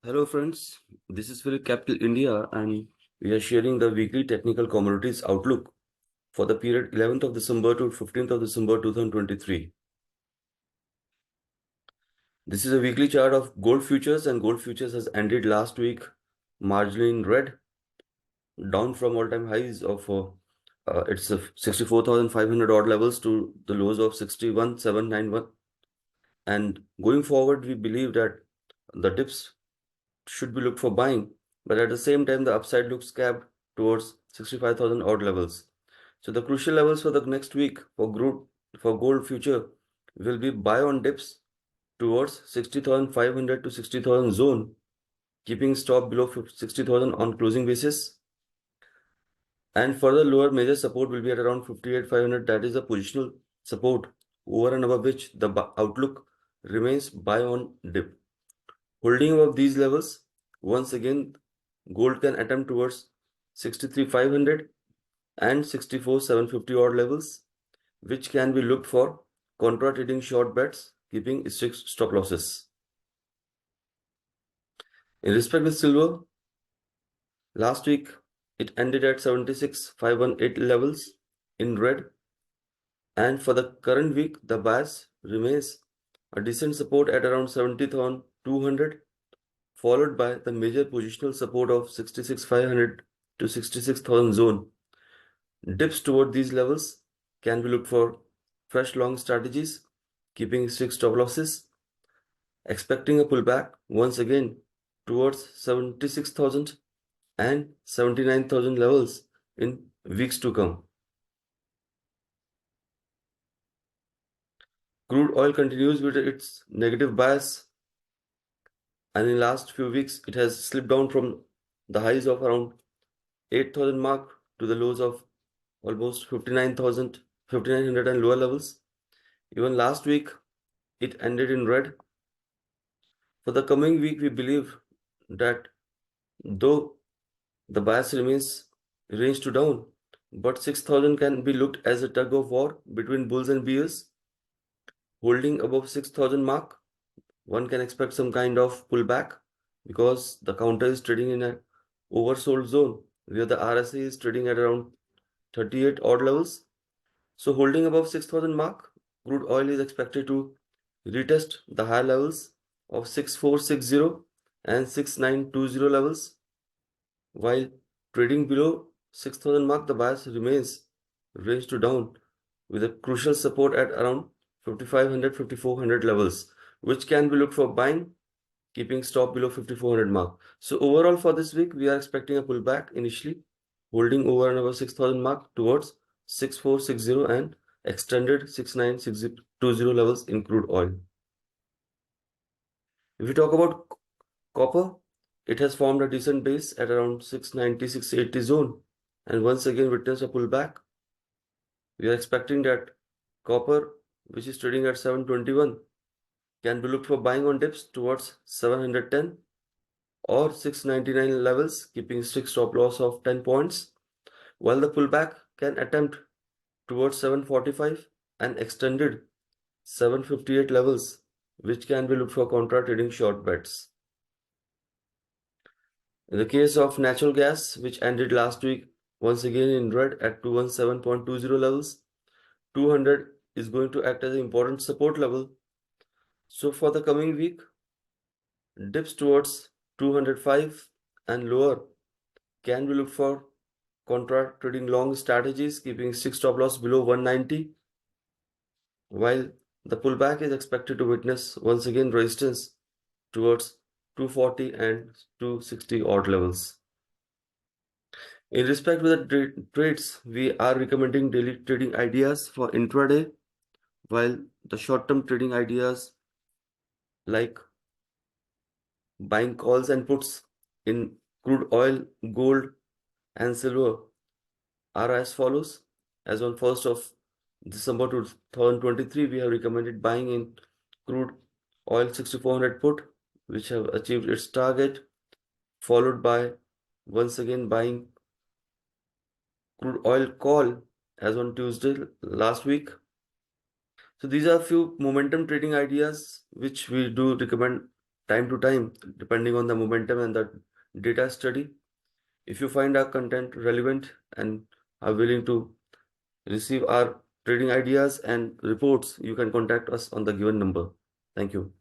Hello friends, this is PhillipCapital India and we are sharing the weekly technical commodities outlook for the period 11th of December to 15th of December 2023. This is a weekly chart of gold futures, and gold futures has ended last week marginally in red, down from all-time highs of it's 64,500 odd levels to the lows of 61,791. And going forward, we believe that the dips should be looked for buying, but at the same time the upside looks capped towards 65,000 odd levels. So the crucial levels for the next week for gold future will be buy on dips towards 60,500 to 60,000 zone, keeping stop below 60,000 on closing basis. And further lower major support will be at around 58,500. That is a positional support over and above which the outlook remains buy on dip. Holding above these levels, once again, gold can attempt towards 63,500 and 64,750 odd levels, which can be looked for contra trading short bets, keeping strict stop losses. In respect with silver, last week it ended at 76,518 levels in red, and for the current week, the bias remains a decent support at around 70,200, followed by the major positional support of 66,500 to 66,000 zone. Dips toward these levels can be looked for fresh long strategies, keeping strict stop losses, expecting a pullback once again towards 76,000 and 79,000 levels in weeks to come. Crude oil continues with its negative bias, and in last few weeks it has slipped down from the highs of around 8,000 mark to the lows of almost 59,900 and lower levels. Even last week it ended in red. For the coming week, we believe that though the bias remains range to down, but 6,000 can be looked as a tug of war between bulls and bears. Holding above 6,000 mark, one can expect some kind of pullback because the counter is trading in an oversold zone where the RSI is trading at around 38 odd levels. So holding above 6,000 mark, crude oil is expected to retest the higher levels of 6460 and 6920 levels, while trading below 6,000 mark, the bias remains range to down with a crucial support at around 5,500 5,400 levels, which can be looked for buying, keeping stop below 5,400 mark. So overall for this week, we are expecting a pullback initially, holding over and above 6,000 mark towards 6460 and extended 6920 levels in crude oil. If we talk about copper, it has formed a decent base at around 690, 680 zone and once again witnessed a pullback. We are expecting that copper, which is trading at 721, can be looked for buying on dips towards 710 or 699 levels, keeping strict stop loss of 10 points, while the pullback can attempt towards 745 and extended 758 levels, which can be looked for contra trading short bets. In the case of natural gas, which ended last week once again in red at 217.20 levels, 200 is going to act as an important support level. So for the coming week, dips towards 205 and lower can be looked for contra trading long strategies, keeping strict stop loss below 190, while the pullback is expected to witness once again resistance towards 240 and 260 odd levels. In respect with the trades, we are recommending daily trading ideas for intraday, while the short-term trading ideas like buying calls and puts in crude oil, gold, and silver are as follows. As on 1st of December 2023, we have recommended buying in crude oil 6400 put, which have achieved its target, followed by once again buying crude oil call as on Tuesday last week. So these are a few momentum trading ideas which we do recommend time to time, depending on the momentum and the data study. If you find our content relevant and are willing to receive our trading ideas and reports, you can contact us on the given number. Thank you.